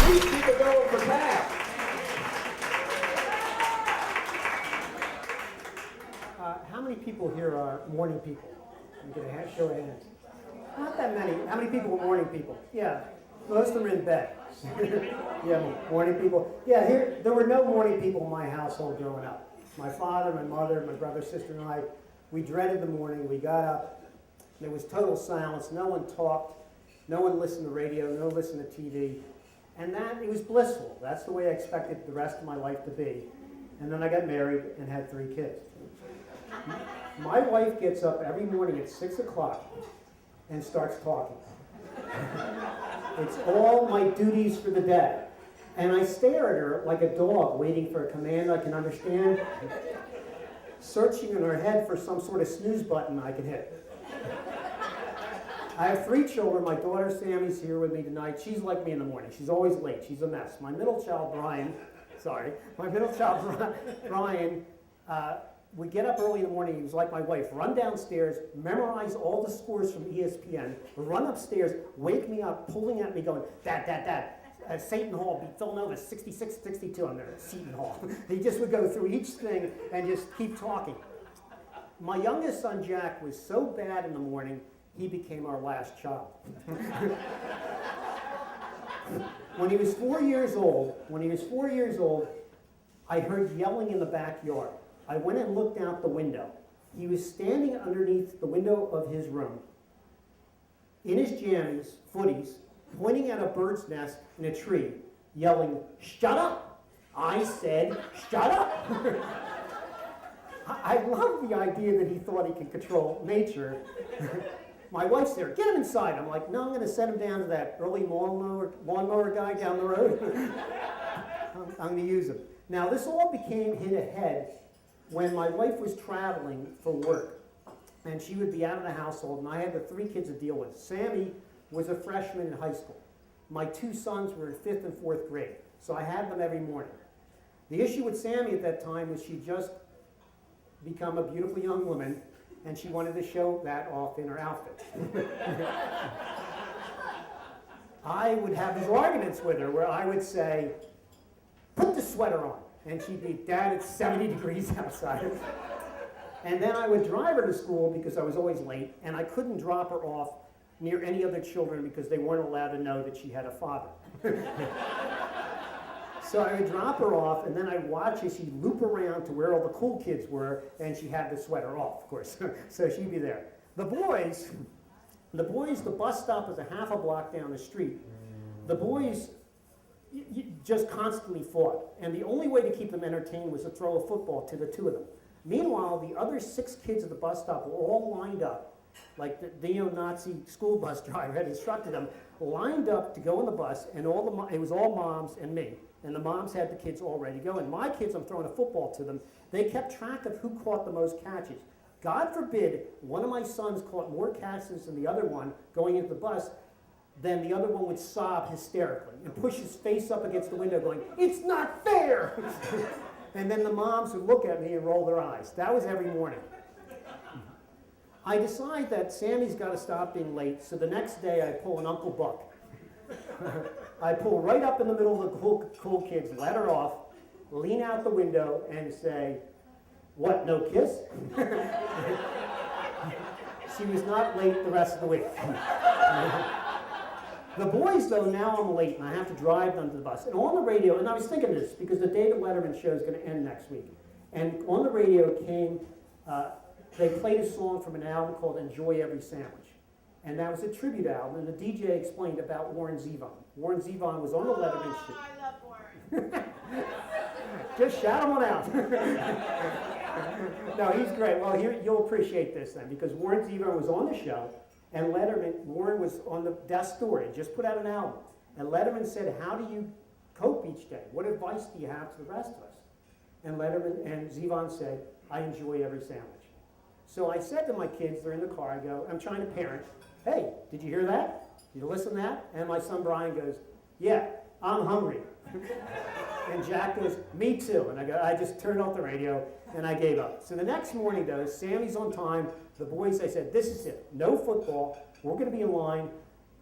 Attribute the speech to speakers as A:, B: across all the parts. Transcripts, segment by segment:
A: Please keep it going for Pat.
B: How many people here are morning people? I'm going to show of hands. Not that many. How many people are morning people? Yeah, most of them are in bed. Yeah, morning people. Yeah, there were no morning people in my household growing up. My father, my mother, my brother, sister, and I, we dreaded the morning. We got up. There was total silence. No one talked. No one listened to radio. No one listened to TV. And it was blissful. That's the way I expected the rest of my life to be. And then I got married and had 3 kids. My wife gets up every morning at 6 o'clock and starts talking. It's all my duties for the day. And I stare at her like a dog waiting for a command I can understand, searching in her head for some sort of snooze button I can hit. I have 3 children. My daughter Sammy's here with me tonight. She's like me in the morning. She's always late. She's a mess. My middle child Brian, we get up early in the morning. He was like my wife. Run downstairs, memorize all the scores from ESPN, run upstairs, wake me up, pulling at me, going, Dad. Seton Hall beat Villanova 66-62 on there at Seton Hall. He just would go through each thing and just keep talking. My youngest son, Jack, was so bad in the morning, he became our last child. When he was 4 years old, I heard yelling in the backyard. I went and looked out the window. He was standing underneath the window of his room, in his jammies, footies, pointing at a bird's nest in a tree, yelling, "Shut up!" I said, "Shut up!" I love the idea that he thought he could control nature. My wife's there, "Get him inside." I'm like, "No, I'm going to send him down to that early lawnmower guy down the road." I'm going to use him. Now, this all hit ahead when my wife was traveling for work, and she would be out of the household, and I had the 3 kids to deal with. Sammy was a freshman in high school. My 2 sons were in 5th and 4th grade, so I had them every morning. The issue with Sammy at that time was she'd just become a beautiful young woman, and she wanted to show that off in her outfit. I would have these arguments with her where I would say, "Put the sweater on." And she'd be, "Dad, it's 70 degrees outside." And then I would drive her to school because I was always late, and I couldn't drop her off near any other children because they weren't allowed to know that she had a father. So I would drop her off, and then I'd watch as she'd loop around to where all the cool kids were, and she had the sweater off, of course. So she'd be there. The boys, the bus stop is a half a block down the street. The boys just constantly fought, and the only way to keep them entertained was to throw a football to the 2 of them. Meanwhile, the other 6 kids at the bus stop were all lined up, like the neo-Nazi school bus driver had instructed them, lined up to go on the bus, and it was all moms and me, and the moms had the kids all ready to go, and my kids, I'm throwing a football to them. They kept track of who caught the most catches. God forbid one of my sons caught more catches than the other one going into the bus, then the other one would sob hysterically and push his face up against the window going, "It's not fair!" And then the moms would look at me and roll their eyes. That was every morning. I decide that Sammy's got to stop being late, so the next day I pull an Uncle Buck. I pull right up in the middle of the cool kids, let her off, lean out the window, and say, "What, no kiss?" She was not late the rest of the week. The boys, though, now I'm late, and I have to drive them to the bus. And on the radio, and I was thinking this, because the David Letterman show is going to end next week. And on the radio came, they played a song from an album called "Enjoy Every Sandwich." And that was a tribute album, and the DJ explained about Warren Zevon. Warren Zevon was on the Letterman show.
C: I love Warren.
B: Just shout him on out. No, he's great. Well, you'll appreciate this then, because Warren Zevon was on the show, and Warren was on the desk story, just put out an album. And Letterman said, "How do you cope each day? What advice do you have to the rest of us?" And Zevon said, "I enjoy every sandwich." So I said to my kids, they're in the car, I'm trying to parent, "Hey, did you hear that? Did you listen to that?" And my son Brian goes, "Yeah, I'm hungry." And Jack goes, "Me too." And I just turned off the radio and I gave up. So the next morning, though, Sammy's on time. The boys, I said, "This is it. No football. We're going to be in line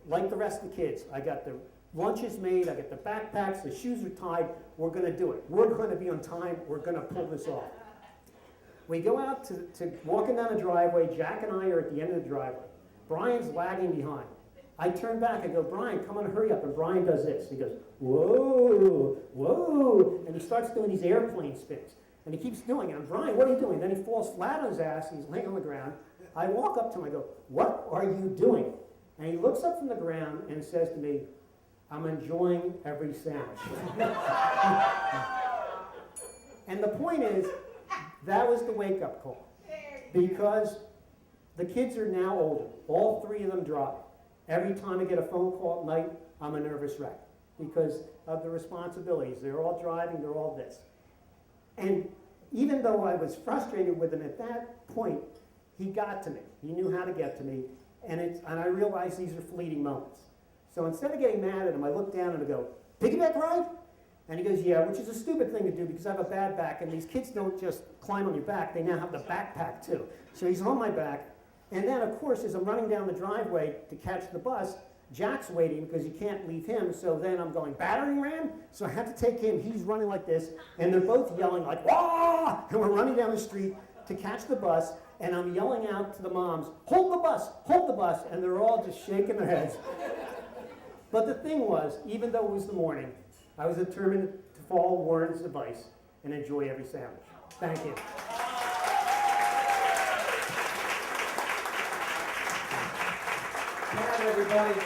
B: like the rest of the kids." I got the Lunch is made, I get the backpacks, the shoes are tied, we're gonna do it. We're gonna be on time, we're gonna pull this off. We go out to walking down the driveway, Jack and I are at the end of the driveway. Brian's lagging behind. I turn back and go, Brian, come on, hurry up. And Brian does this. He goes, whoa, whoa. And he starts doing these airplane spins. And he keeps doing it. And I'm, Brian, what are you doing? Then he falls flat on his ass. He's laying on the ground. I walk up to him. I go, what are you doing? And he looks up from the ground and says to me, I'm enjoying every sandwich. And the point is, that was the wake-up call. Because the kids are now older. All three of them drive. Every time I get a phone call at night, I'm a nervous wreck because of the responsibilities. They're all driving, they're all this. And even though I was frustrated with him at that point, he got to me. He knew how to get to me, and I realized these are fleeting moments. So instead of getting mad at him, I look down and I go, piggyback ride? And he goes, yeah, which is a stupid thing to do because I have a bad back, and these kids don't just climb on your back, they now have the backpack too. So he's on my back. And then, of course, as I'm running down the driveway to catch the bus, Jack's waiting because you can't leave him. So then I'm going, battering ram? So I have to take him. He's running like this. And they're both yelling like, wah! And we're running down the street to catch the bus. And I'm yelling out to the moms, hold the bus, hold the bus. And they're all just shaking their heads. But the thing was, even though it was the morning, I was determined to follow Warren's advice and enjoy every sandwich. Thank you.
A: Come on, everybody.